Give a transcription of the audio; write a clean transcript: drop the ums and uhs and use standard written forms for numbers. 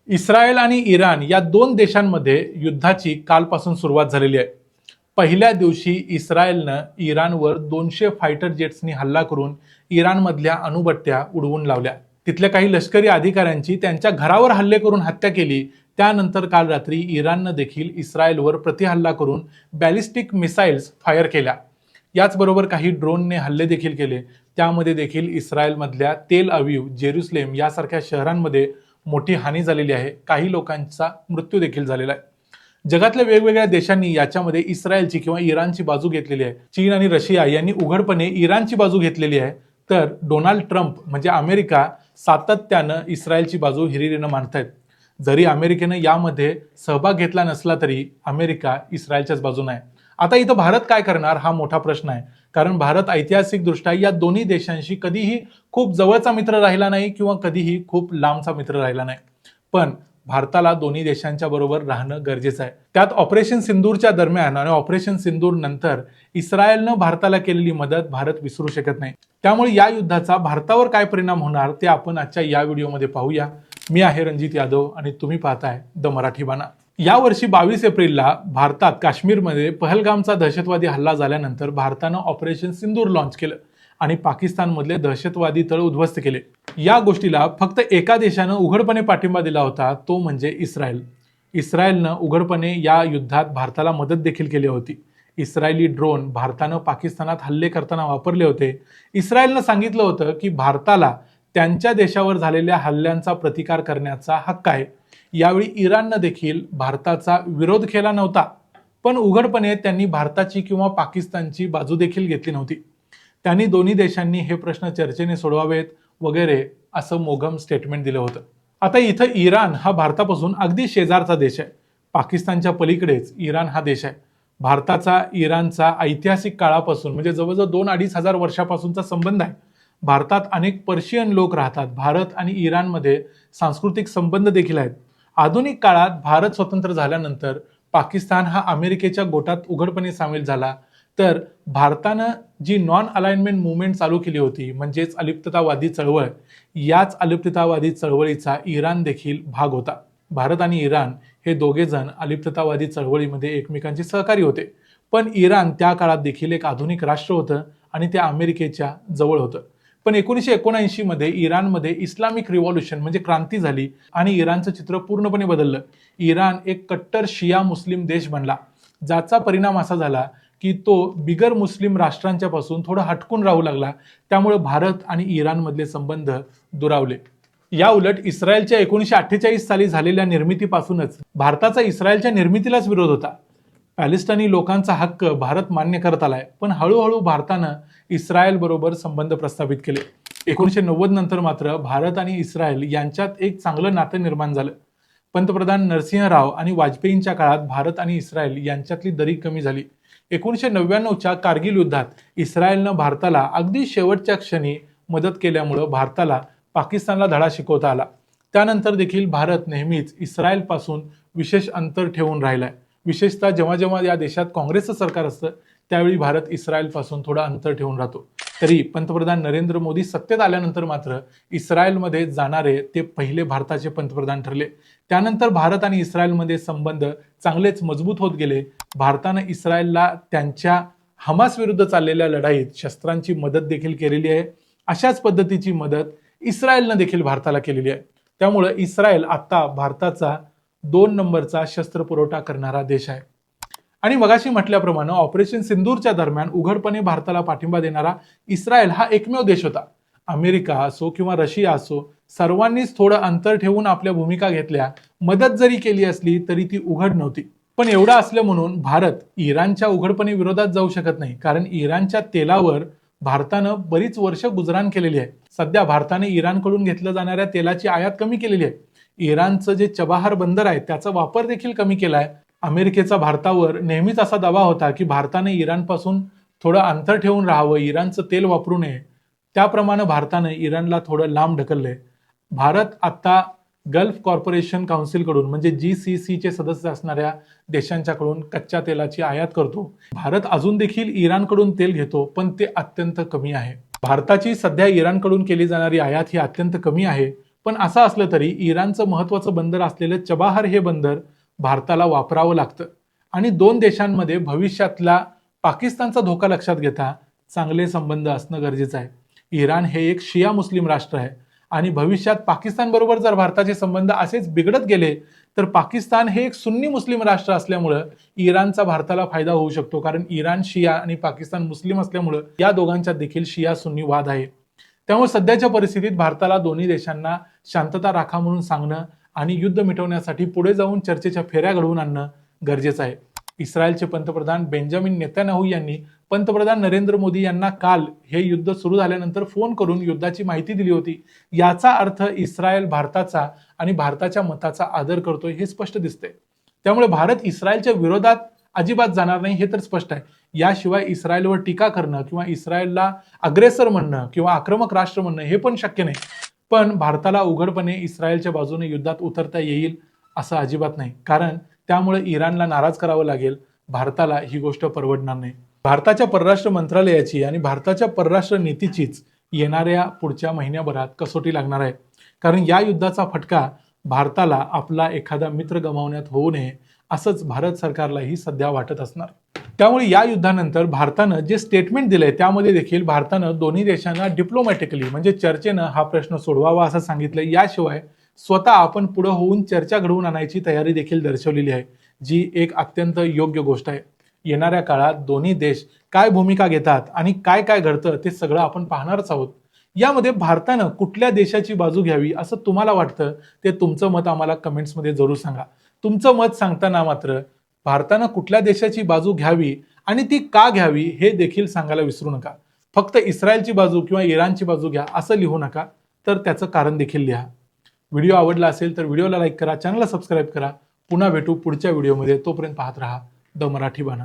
Israel आणि Iran या दोन देशांमध्ये युद्धाची कालपासून सुरुवात झालेली आहे. पहिल्या दिवशी इस्रायलनं इराणवर 200 फायटर जेट्सनी हल्ला करून इराणमधल्या अणुभट्ट्या उडवून लावल्या. तिथल्या काही लष्करी अधिकाऱ्यांची त्यांच्या घरावर हल्ले करून हत्या केली. त्यानंतर काल रात्री इराणनं देखील इस्रायलवर प्रतिहल्ला करून बॅलिस्टिक मिसाईल्स फायर केल्या. याचबरोबर काही ड्रोनने हल्ले देखील केले. त्यामध्ये देखील इस्रायलमधल्या तेल अवीव, जेरुसलेम यासारख्या शहरांमध्ये मोठी हानी झालेली आहे. काही लोकांचा मृत्यू देखील झालेला आहे. जगातल्या वेगवेगळ्या देशांनी याच्यामध्ये इस्रायलची किंवा इराणची बाजू घेतलेली आहे. चीन आणि रशिया यांनी उघडपणे इराणची बाजू घेतलेली आहे, तर डोनाल्ड ट्रम्प म्हणजे अमेरिका सातत्यानं इस्रायलची बाजू हिरिरीनं मांडतायत. जरी अमेरिकेनं यामध्ये सहभाग घेतला नसला तरी अमेरिका इस्रायलच्याच बाजूने आहे. आता इथं भारत काय करणार हा मोठा प्रश्न आहे. कारण भारत ऐतिहासिकदृष्ट्या या दोन्ही देशांशी कधीही खूप जवळचा मित्र राहिला नाही किंवा कधीही खूप लांबचा मित्र राहिला नाही. पण भारताला दोन्ही देशांच्या बरोबर राहणं गरजेचं आहे. त्यात ऑपरेशन सिंदूरच्या दरम्यान आणि ऑपरेशन सिंदूर नंतर इस्रायलनं भारताला केलेली मदत भारत विसरू शकत नाही. त्यामुळे या युद्धाचा भारतावर काय परिणाम होणार ते आपण आजच्या या व्हिडिओमध्ये पाहूया. मी आहे रणजित यादव आणि तुम्ही पाहताय द मराठी बाणा. यावर्षी 22 एप्रिलला भारतात काश्मीरमध्ये पहलगामचा दहशतवादी हल्ला झाल्यानंतर भारतानं ऑपरेशन सिंदूर लॉन्च केलं आणि पाकिस्तानमधले दहशतवादी तळ उद्ध्वस्त केले. या गोष्टीला फक्त एका देशानं उघडपणे पाठिंबा दिला होता, तो म्हणजे इस्रायल. इस्रायलनं उघडपणे या युद्धात भारताला मदत देखील केली होती. इस्रायली ड्रोन भारतानं पाकिस्तानात हल्ले करताना वापरले होते. इस्रायलनं सांगितलं होतं की भारताला त्यांच्या देशावर झालेल्या हल्ल्यांचा प्रतिकार करण्याचा हक्क आहे. यावेळी इराणनं देखील भारताचा विरोध केला नव्हता, पण उघडपणे त्यांनी भारताची किंवा पाकिस्तानची बाजू देखील घेतली नव्हती. त्यांनी दोन्ही देशांनी हे प्रश्न चर्चेने सोडवावेत वगैरे असं मोगम स्टेटमेंट दिलं होतं. आता इथं इराण हा भारतापासून अगदी शेजारचा देश आहे. पाकिस्तानच्या पलीकडेच इराण हा देश आहे. भारताचा इराणचा ऐतिहासिक काळापासून म्हणजे जवळजवळ 2-2.5 हजार वर्षापासूनचा संबंध आहे. भारतात अनेक पर्शियन लोक राहतात. भारत आणि इराणमध्ये सांस्कृतिक संबंध देखील आहेत. आधुनिक काळात भारत स्वतंत्र झाल्यानंतर पाकिस्तान हा अमेरिकेच्या गोटात उघडपणे सामील झाला. तर भारतानं जी नॉन अलाइनमेंट मुवमेंट चालू केली होती म्हणजेच अलिप्ततावादी चळवळ, याच अलिप्ततावादी चळवळीचा इराण देखील भाग होता. भारत आणि इराण हे दोघे जण अलिप्ततावादी चळवळीमध्ये एकमेकांचे सहकारी होते. पण इराण त्या काळात देखील एक आधुनिक राष्ट्र होतं आणि ते अमेरिकेच्या जवळ होतं. पण 1979 मध्ये इराणमध्ये इस्लामिक रिव्हॉल्युशन म्हणजे क्रांती झाली आणि इराणचं चित्र पूर्णपणे बदललं. इराण एक कट्टर शिया मुस्लिम देश बनला, ज्याचा परिणाम असा झाला की तो बिगर मुस्लिम राष्ट्रांच्या पासून थोडं हटकून राहू लागला. त्यामुळे भारत आणि इराणमधले संबंध दुरावले. या उलट इस्रायलच्या 1948 साली झालेल्या निर्मितीपासूनच भारताचा इस्रायलच्या निर्मितीलाच विरोध होता. पॅलेस्टाईनी लोकांचा हक्क भारत मान्य करत आलाय, पण हळूहळू भारतानं इस्रायल बरोबर संबंध प्रस्थापित केले. 1990 नंतर मात्र भारत आणि इस्रायल यांच्यात एक चांगलं नातं निर्माण झालं. पंतप्रधान नरसिंह राव आणि वाजपेयींच्या काळात भारत आणि इस्रायल यांच्यातली दरी कमी झाली. 1999च्या कारगिल युद्धात इस्रायलनं भारताला अगदी शेवटच्या क्षणी मदत केल्यामुळं भारताला पाकिस्तानला धडा शिकवता आला. त्यानंतर देखील भारत नेहमीच इस्रायलपासून विशेष अंतर ठेवून राहिलाय. विशेषतः जेव्हा जेव्हा या देशात काँग्रेसचं सरकार असतं त्यावेळी भारत इस्रायलपासून थोडं अंतर ठेवून राहतो. तरी पंतप्रधान नरेंद्र मोदी सत्तेत आल्यानंतर मात्र इस्रायलमध्ये जाणारे ते पहिले भारताचे पंतप्रधान ठरले. त्यानंतर भारत आणि इस्रायलमध्ये संबंध चांगलेच मजबूत होत गेले. भारतानं इस्रायलला त्यांच्या हमास विरुद्ध चाललेल्या लढाईत शस्त्रांची मदत देखील केलेली आहे. अशाच पद्धतीची मदत इस्रायलनं देखील भारताला केलेली आहे. त्यामुळे इस्रायल आता भारताचा 2 नंबरचा शस्त्र पुरवठा करणारा देश आहे. आणि मगाशी म्हटल्याप्रमाणे ऑपरेशन सिंदूरच्या दरम्यान उघडपणे भारताला पाठिंबा देणारा इस्रायल हा एकमेव देश होता. अमेरिका असो किंवा रशिया असो, सर्वांनीच थोडं अंतर ठेवून आपल्या भूमिका घेतल्या. मदत जरी केली असली तरी ती उघड नव्हती. पण एवढं असलं म्हणून भारत इराणच्या उघडपणे विरोधात जाऊ शकत नाही. कारण इराणच्या तेलावर भारतानं बरीच वर्ष गुजराण केलेली आहे. सध्या भारताने इराणकडून घेतल्या जाणाऱ्या तेलाची आयात कमी केलेली आहे. इराणचं जे चबाहार बंदर आहे त्याचा वापर देखील कमी केलाय. अमेरिकेचा भारतावर नेहमीच असा दबाव होता की भारताने इराणपासून थोडं अंतर ठेवून राहावं, इराणचं तेल वापरू नये. त्याप्रमाणे भारताने इराणला थोडं लांब ढकललंय. भारत आता गल्फ कॉर्पोरेशन काउन्सिलकडून म्हणजे GCC चे सदस्य असणाऱ्या देशांच्याकडून कच्च्या तेलाची आयात करतो. भारत अजून देखील इराणकडून तेल घेतो, पण ते अत्यंत कमी आहे. भारताची सध्या इराणकडून केली जाणारी आयात ही अत्यंत कमी आहे. पण असं असलं तरी इराणचं महत्त्वाचं बंदर असलेलं चबाहार हे बंदर भारताला वापरावं लागतं आणि दोन देशांमध्ये भविष्यातला पाकिस्तानचा धोका लक्षात घेता चांगले संबंध असणं गरजेचं आहे. इराण हे एक शिया मुस्लिम राष्ट्र आहे आणि भविष्यात पाकिस्तान बरोबर जर भारताचे संबंध असेच बिघडत गेले तर पाकिस्तान हे एक सुन्नी मुस्लिम राष्ट्र असल्यामुळं इराणचा भारताला फायदा होऊ शकतो, कारण इराण शिया आणि पाकिस्तान मुस्लिम असल्यामुळं या दोघांच्यात देखील शिया सुन्नी वाद आहे. त्यामुळे सध्याच्या परिस्थितीत भारताला दोन्ही देशांना शांतता राखा म्हणून सांगणं आणि युद्ध मिटवण्यासाठी पुढे जाऊन चर्चेच्या फेऱ्या घडवून आणणं गरजेचं आहे. इस्रायलचे पंतप्रधान बेंजामिन नेतान्याहू यांनी पंतप्रधान नरेंद्र मोदी यांना काल हे युद्ध सुरू झाल्यानंतर फोन करून युद्धाची माहिती दिली होती. याचा अर्थ इस्रायल भारताचा आणि भारताच्या मताचा आदर करतोय हे स्पष्ट दिसते. त्यामुळे भारत इस्रायलच्या विरोधात अजिबात जाणार नाही हे तर स्पष्ट आहे. याशिवाय इस्रायलवर टीका करणं किंवा इस्रायलला अग्रेसर म्हणणं किंवा आक्रमक राष्ट्र म्हणणं हे पण शक्य नाही. पण भारताला उघडपणे इस्रायलच्या बाजूने युद्धात उतरता येईल असं अजिबात नाही, कारण त्यामुळे इराणला नाराज करावं लागेल. भारताला ही गोष्ट परवडणार नाही. भारताच्या परराष्ट्र मंत्रालयाची आणि भारताच्या परराष्ट्र नीतीचीच येणाऱ्या पुढच्या महिन्याभरात कसोटी लागणार आहे, कारण या युद्धाचा फटका भारताला आपला एखादा मित्र गमावण्यात होऊ नये असंच भारत सरकारलाही सध्या वाटत असणार. त्यामुळे या युद्धानंतर भारतानं जे स्टेटमेंट दिलंय त्यामध्ये देखील भारतानं दोन्ही देशांना डिप्लोमॅटिकली म्हणजे चर्चेनं हा प्रश्न सोडवावा असं सांगितलंय. याशिवाय स्वतः आपण पुढे होऊन चर्चा घडवून आणायची तयारी देखील दर्शवलेली आहे, जी एक अत्यंत योग्य गोष्ट आहे. येणाऱ्या काळात दोन्ही देश काय भूमिका घेतात आणि काय काय घडतं ते सगळं आपण पाहणारच आहोत. यामध्ये भारतानं कुठल्या देशाची बाजू घ्यावी असं तुम्हाला वाटतं ते तुमचं मत आम्हाला कमेंट्समध्ये जरूर सांगा. तुमचं मत सांगताना मात्र भारतानं कुठल्या देशाची बाजू घ्यावी आणि ती का घ्यावी हे देखील सांगायला विसरू नका. फक्त इस्रायलची बाजू किंवा इराणची बाजू घ्या असं लिहू नका, तर त्याचं कारण देखील लिहा. व्हिडिओ आवडला असेल तर व्हिडिओला लाईक करा, चॅनलला सबस्क्राईब करा. पुन्हा भेटू पुढच्या व्हिडिओमध्ये. तोपर्यंत पाहत राहा द मराठी बाणा.